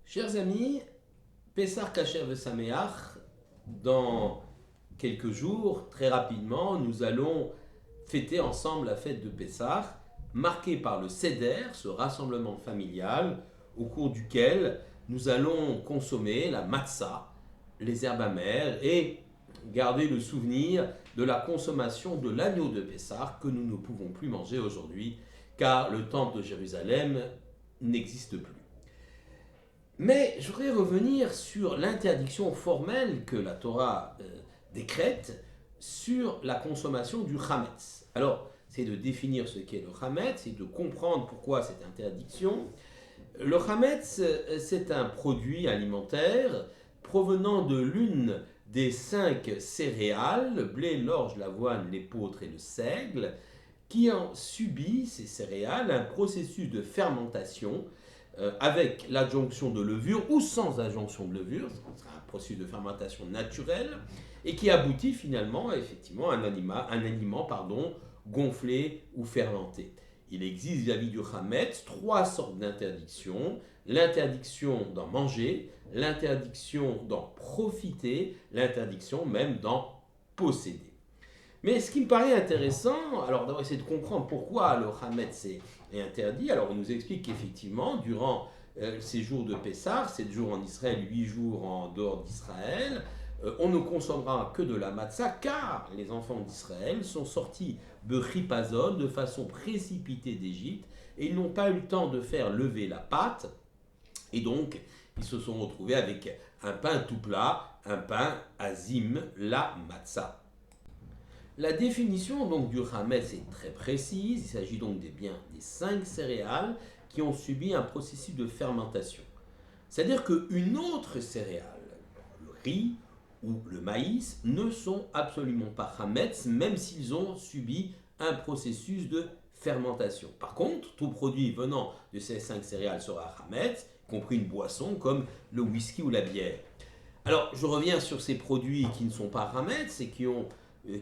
Chers amis, Pessah Kasher Vesameach, dans quelques jours, très rapidement, nous allons fêter ensemble la fête de Pessah, marquée par le Seder, ce rassemblement familial, au cours duquel nous allons consommer la matzah, les herbes amères, et garder le souvenir de la consommation de l'agneau de Pessah que nous ne pouvons plus manger aujourd'hui, car le temple de Jérusalem n'existe plus. Mais je voudrais revenir sur l'interdiction formelle que la Torah décrète sur la consommation du chametz. Alors, c'est de définir ce qu'est le chametz et de comprendre pourquoi cette interdiction. Le chametz, c'est un produit alimentaire provenant de l'une des 5 céréales, le blé, l'orge, l'avoine, l'épeautre et le seigle, qui ont subi, ces céréales, un processus de fermentation avec l'adjonction de levure ou sans adjonction de levure, c'est un processus de fermentation naturelle, et qui aboutit finalement effectivement à un aliment gonflé ou fermenté. Il existe vis-à-vis du chametz 3 sortes d'interdictions: l'interdiction d'en manger, l'interdiction d'en profiter, l'interdiction même d'en posséder. Mais ce qui me paraît intéressant, alors d'abord essayer de comprendre pourquoi le chametz est interdit. Alors on nous explique qu'effectivement, durant ces jours de Pessah, 7 jours en Israël, 8 jours en dehors d'Israël, on ne consommera que de la matzah, car les enfants d'Israël sont sortis de Chipazon de façon précipitée d'Égypte, et ils n'ont pas eu le temps de faire lever la pâte, et donc ils se sont retrouvés avec un pain tout plat, un pain azim, la matzah. La définition donc du chametz est très précise. Il s'agit donc des 5 céréales qui ont subi un processus de fermentation. C'est-à-dire qu'une autre céréale, le riz ou le maïs, ne sont absolument pas chametz, même s'ils ont subi un processus de fermentation. Par contre, tout produit venant de ces 5 céréales sera chametz, y compris une boisson comme le whisky ou la bière. Alors, je reviens sur ces produits qui ne sont pas chametz et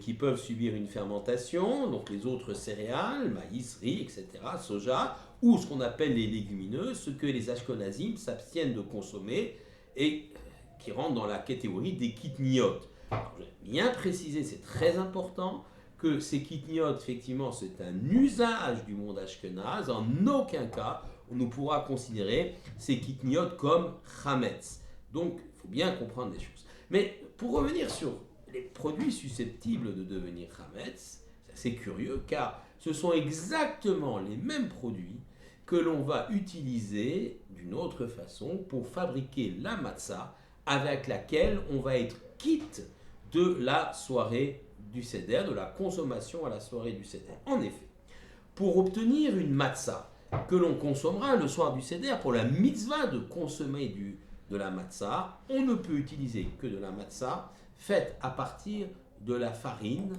qui peuvent subir une fermentation, donc les autres céréales, maïs, riz, etc., soja, ou ce qu'on appelle les légumineuses, ce que les Ashkenazim s'abstiennent de consommer et qui rentrent dans la catégorie des kitniot. Alors, je vais bien préciser, c'est très important, que ces kitniot, effectivement, c'est un usage du monde ashkenaz. En aucun cas, on ne pourra considérer ces kitniot comme chametz. Donc, il faut bien comprendre les choses. Mais pour revenir sur les produits susceptibles de devenir chametz, c'est assez curieux car ce sont exactement les mêmes produits que l'on va utiliser d'une autre façon pour fabriquer la matzah avec laquelle on va être quitte de la soirée du Seder, de la consommation à la soirée du Seder. En effet, pour obtenir une matzah que l'on consommera le soir du Seder, pour la mitzvah de consommer de la matzah, on ne peut utiliser que de la matzah faite à partir de la farine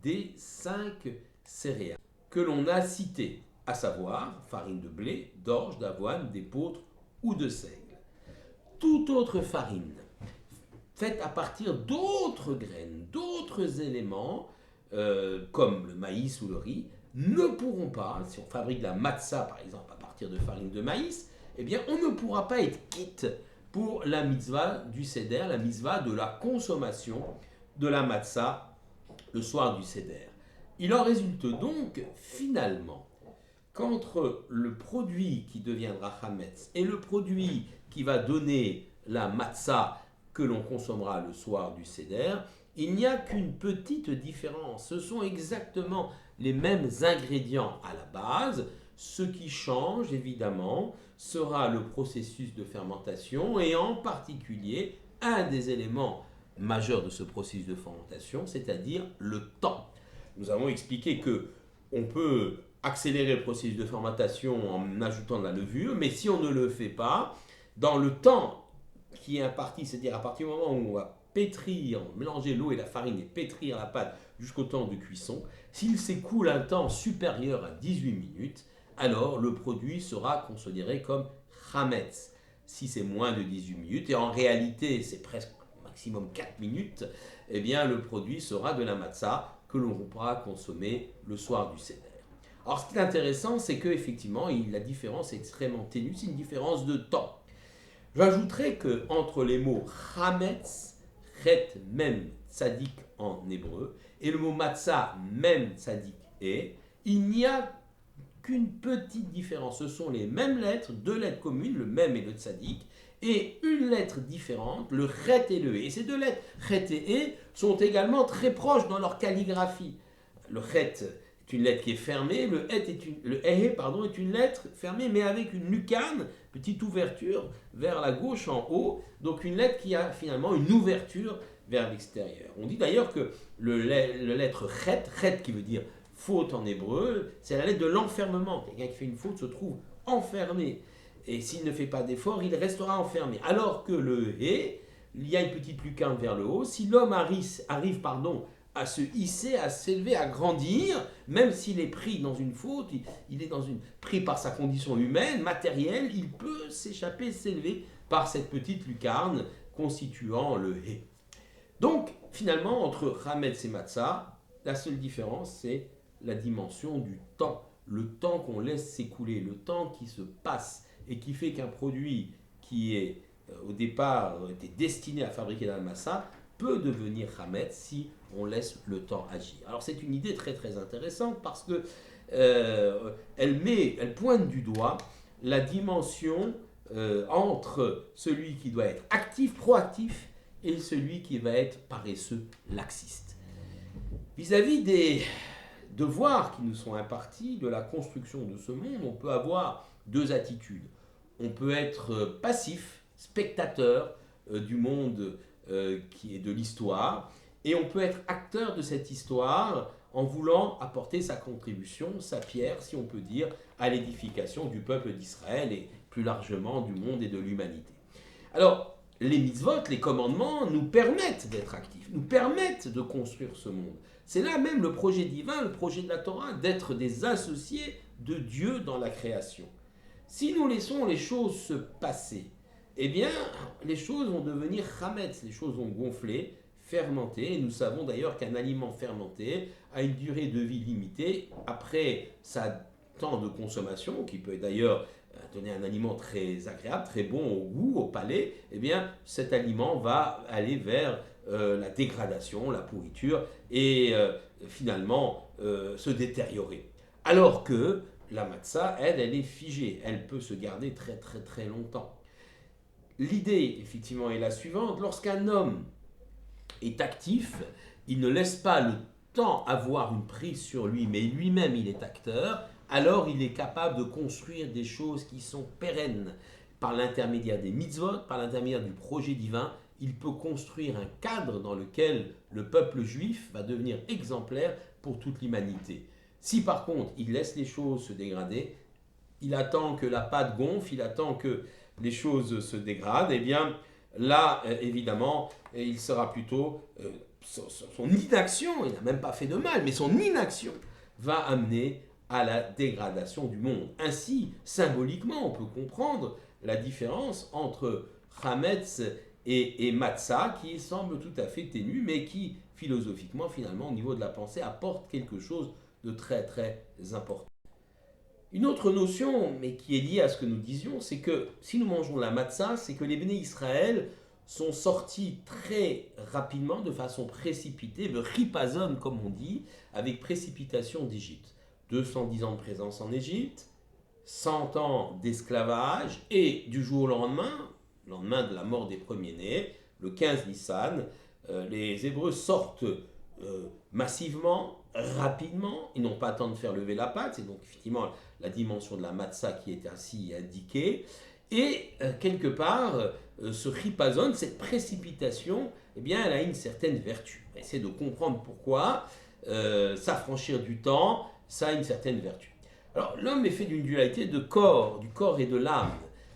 des 5 céréales que l'on a citées, à savoir farine de blé, d'orge, d'avoine, d'épeautre ou de seigle. Toute autre farine faite à partir d'autres graines, d'autres éléments, comme le maïs ou le riz, ne pourront pas, si on fabrique la matzah par exemple à partir de farine de maïs, eh bien on ne pourra pas être quitte pour la mitzvah du Seder, la mitzvah de la consommation de la matzah le soir du Seder. Il en résulte donc finalement qu'entre le produit qui deviendra chametz et le produit qui va donner la matzah que l'on consommera le soir du Seder, il n'y a qu'une petite différence. Ce sont exactement les mêmes ingrédients à la base. Ce qui change évidemment sera le processus de fermentation et en particulier un des éléments majeurs de ce processus de fermentation, c'est-à-dire le temps. Nous avons expliqué que on peut accélérer le processus de fermentation en ajoutant de la levure, mais si on ne le fait pas, dans le temps qui est imparti, c'est-à-dire à partir du moment où on va pétrir, mélanger l'eau et la farine et pétrir la pâte jusqu'au temps de cuisson, s'il s'écoule un temps supérieur à 18 minutes, alors le produit sera considéré comme chametz. Si c'est moins de 18 minutes, et en réalité c'est presque maximum 4 minutes, eh bien le produit sera de la matzah que l'on pourra consommer le soir du Seder. Alors ce qui est intéressant, c'est qu'effectivement la différence est extrêmement ténue, c'est une différence de temps. J'ajouterai que entre les mots chametz, chet, mem, tzadik en hébreu, et le mot matzah, mem, tzadik et, il n'y a qu'une petite différence. Ce sont les mêmes lettres, deux lettres communes, le mem et le tzadik, et une lettre différente, le chet et le et. Et ces deux lettres, chet et e, sont également très proches dans leur calligraphie. Le chet est une lettre qui est fermée, le est une lettre fermée, mais avec une lucarne, petite ouverture vers la gauche en haut, donc une lettre qui a finalement une ouverture vers l'extérieur. On dit d'ailleurs que le lettre chet qui veut dire faute en hébreu, c'est la lettre de l'enfermement. Quelqu'un qui fait une faute se trouve enfermé. Et s'il ne fait pas d'effort, il restera enfermé. Alors que le hé, il y a une petite lucarne vers le haut. Si l'homme arrive à se hisser, à s'élever, à grandir, même s'il est pris dans une faute, il est pris par sa condition humaine, matérielle, il peut s'échapper, s'élever par cette petite lucarne constituant le hé. Donc, finalement, entre chametz et matzah, la seule différence, c'est la dimension du temps. Le temps qu'on laisse s'écouler, le temps qui se passe et qui fait qu'un produit qui est au départ était destiné à fabriquer la massa peut devenir chametz si on laisse le temps agir. Alors c'est une idée très très intéressante parce que elle pointe du doigt la dimension entre celui qui doit être actif, proactif, et celui qui va être paresseux, laxiste. Vis-à-vis des devoirs qui nous sont impartis de la construction de ce monde, on peut avoir deux attitudes. On peut être passif, spectateur du monde qui est de l'histoire, et on peut être acteur de cette histoire en voulant apporter sa contribution, sa pierre, si on peut dire, à l'édification du peuple d'Israël et plus largement du monde et de l'humanité. Alors, les mitzvot, les commandements, nous permettent d'être actifs, nous permettent de construire ce monde. C'est là même le projet divin, le projet de la Torah, d'être des associés de Dieu dans la création. Si nous laissons les choses se passer, eh bien, les choses vont devenir chametz, les choses vont gonfler, fermenter. Et nous savons d'ailleurs qu'un aliment fermenté a une durée de vie limitée après sa temps de consommation, qui peut d'ailleurs donner un aliment très agréable, très bon au goût, au palais. Eh bien, cet aliment va aller vers la dégradation, la pourriture et finalement se détériorer. Alors que la matzah, elle est figée, elle peut se garder très très très longtemps. L'idée, effectivement, est la suivante. Lorsqu'un homme est actif, il ne laisse pas le temps avoir une prise sur lui, mais lui-même il est acteur, alors il est capable de construire des choses qui sont pérennes. Par l'intermédiaire des mitzvot, par l'intermédiaire du projet divin, il peut construire un cadre dans lequel le peuple juif va devenir exemplaire pour toute l'humanité. Si par contre il laisse les choses se dégrader, il attend que la pâte gonfle, il attend que les choses se dégradent, eh bien là évidemment il sera plutôt son inaction, il n'a même pas fait de mal, mais son inaction va amener à la dégradation du monde. Ainsi, symboliquement, on peut comprendre la différence entre chametz et matzah, qui semble tout à fait ténue, mais qui, philosophiquement, finalement, au niveau de la pensée, apporte quelque chose de très, très important. Une autre notion, mais qui est liée à ce que nous disions, c'est que si nous mangeons la matzah, c'est que les béné Israël sont sortis très rapidement, de façon précipitée, le ripazon, comme on dit, avec précipitation d'Égypte. 210 ans de présence en Égypte, 100 ans d'esclavage, et du jour au lendemain de la mort des premiers-nés, le 15 Nissan, les Hébreux sortent massivement, rapidement, ils n'ont pas le temps de faire lever la pâte, c'est donc effectivement la dimension de la matzah qui est ainsi indiquée, et quelque part, ce ripazon, cette précipitation, eh bien, elle a une certaine vertu. On va essayer de comprendre pourquoi s'affranchir du temps, ça a une certaine vertu. Alors, l'homme est fait d'une dualité du corps et de l'âme.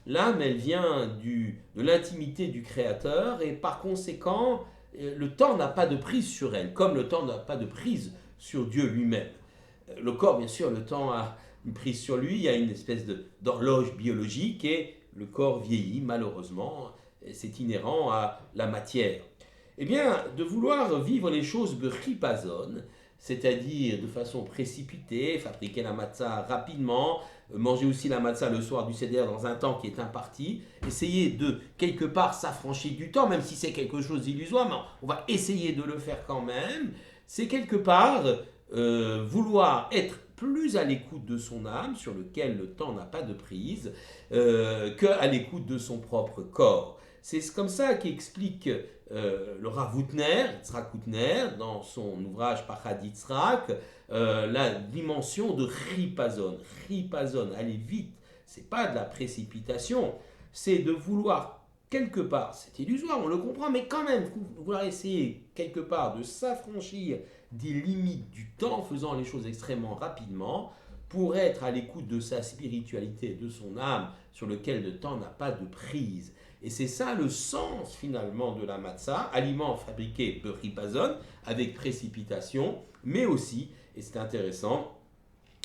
L'âme, elle vient de l'intimité du Créateur, et par conséquent, le temps n'a pas de prise sur elle, comme le temps n'a pas de prise sur Dieu lui-même. Le corps, bien sûr, le temps a une prise sur lui, il y a une espèce d'horloge biologique, et le corps vieillit, malheureusement, c'est inhérent à la matière. Eh bien, de vouloir vivre les choses beripazon, c'est-à-dire de façon précipitée, fabriquer la matzah rapidement, manger aussi la matzah le soir du Seder dans un temps qui est imparti, essayer de quelque part s'affranchir du temps, même si c'est quelque chose d'illusoire, mais on va essayer de le faire quand même, c'est quelque part vouloir être plus à l'écoute de son âme, sur lequel le temps n'a pas de prise, qu'à l'écoute de son propre corps. C'est comme ça qu'explique le Rav Hutner, Yitzhak Hutner, dans son ouvrage Pachad Yitzhak, la dimension de ripazon. Ripazon, aller vite, c'est pas de la précipitation, c'est de vouloir quelque part, c'est illusoire, on le comprend, mais quand même, vouloir essayer quelque part de s'affranchir des limites du temps, en faisant les choses extrêmement rapidement, pour être à l'écoute de sa spiritualité, de son âme, sur lequel le temps n'a pas de prise. Et c'est ça le sens finalement de la matzah, aliment fabriqué de ripazon, avec précipitation, mais aussi, et c'est intéressant,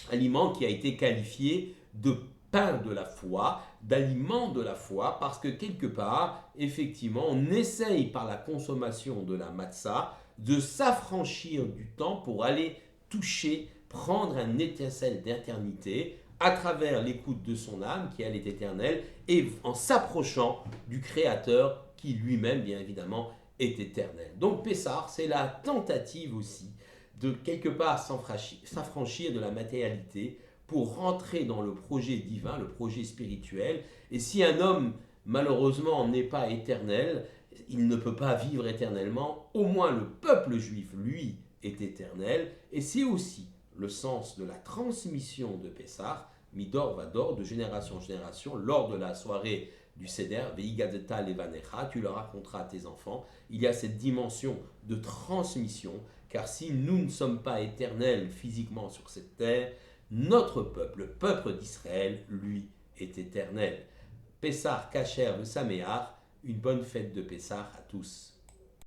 aliment qui a été qualifié de pain de la foi, d'aliment de la foi, parce que quelque part, effectivement, on essaye par la consommation de la matzah de s'affranchir du temps pour aller toucher, prendre un étincelle d'éternité à travers l'écoute de son âme qui elle est éternelle et en s'approchant du Créateur qui lui-même, bien évidemment, est éternel. Donc Pessah, c'est la tentative aussi de quelque part s'affranchir de la matérialité pour rentrer dans le projet divin, le projet spirituel. Et si un homme, malheureusement, n'est pas éternel, il ne peut pas vivre éternellement, au moins le peuple juif, lui, est éternel. Et c'est aussi le sens de la transmission de Pessah, Midor Vador, de génération en génération, lors de la soirée du Seder, Veigadeta Levanecha, tu le raconteras à tes enfants. Il y a cette dimension de transmission, car si nous ne sommes pas éternels physiquement sur cette terre, notre peuple, le peuple d'Israël, lui, est éternel. Pessah, Kacher, Saméach, une bonne fête de Pessah à tous.